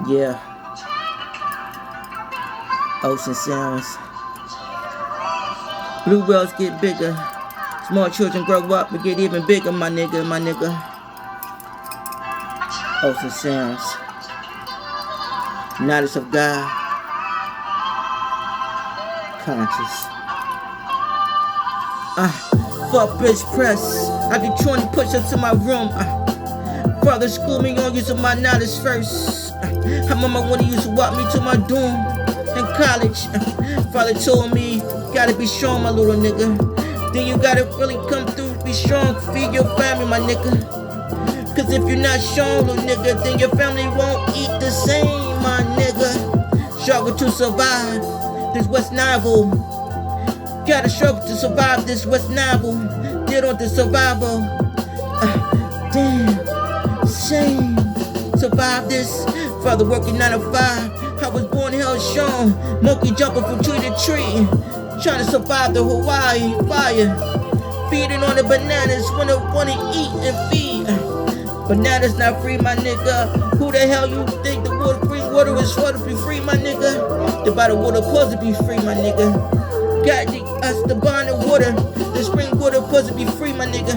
Yeah, ocean sounds. Blue whales get bigger. Small children grow up and get even bigger, my nigga, my nigga. Ocean sounds. Knowledge of God. Conscious. Fuck bitch press. I do 20 push-ups in my room. Father schooled me on using my knowledge first. How mama wanna use to walk me to my doom in college. Father told me, gotta be strong, my little nigga. Then you gotta really come through, be strong, feed your family, my nigga. Cause if you're not strong, little nigga, then your family won't eat the same, my nigga. Struggle to survive this West Nile. Gotta struggle to survive this West Nile. Did on the survival. Damn, shame. Survive this. Father working 9 to 5. I was born hell strong. Monkey jumping from tree to tree. Trying to survive the Hawaii fire. Feeding on the bananas when I wanna eat and feed. Bananas not free, my nigga. Who the hell you think the water free water is for to be free, my nigga? The bottled water supposed to be free, my nigga. Got us the bond of water. The spring water supposed to be free, my nigga.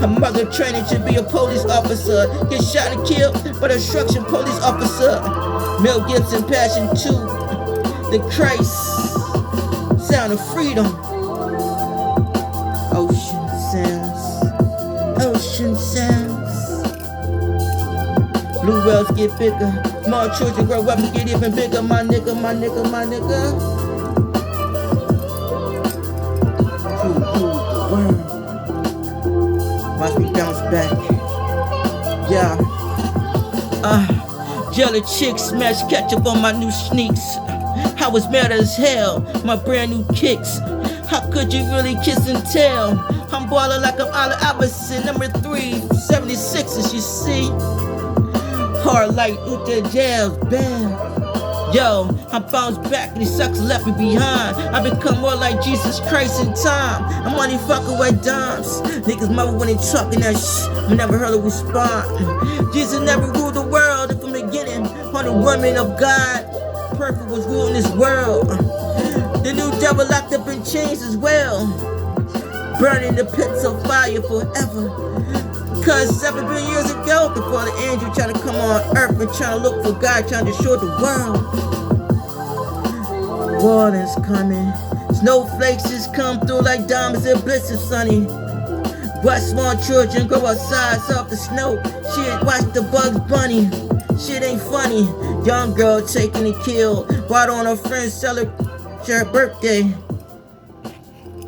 Her mother training to be a police officer. Get shot and killed by the instruction police officer. Mel Gibson Passion 2. The Christ. Sound of freedom. Ocean sounds. Ocean sounds. Blue whales get bigger. Small children grow up and get even bigger, my nigga, my nigga, my nigga. Watch me bounce back. Yeah. Jelly chicks smash ketchup on my new sneaks. I was mad as hell, my brand new kicks. How could you really kiss and tell? I'm ballin' like I'm Allen Iverson, number 376, you see. Hard like Utah Jazz Band. Yo, I bounced back and these suckers left me behind. I become more like Jesus Christ in time. I'm only fucking with dimes. Niggas mother when they talking that shit, I never heard a response. Jesus never ruled the world from the beginning. On the woman of God, perfect was ruling this world. The new devil locked up in chains as well, burning the pits of fire forever. Cause 7 billion years ago, the fallen angel trying to come on earth and trying to look for God, trying to destroy the world. Water's coming, snowflakes just come through like diamonds and blizzards, sunny. Watch small children go outside, soft the snow. Shit, watch the Bugs Bunny. Shit ain't funny. Young girl taking a kill, while on her friends celebrate her birthday.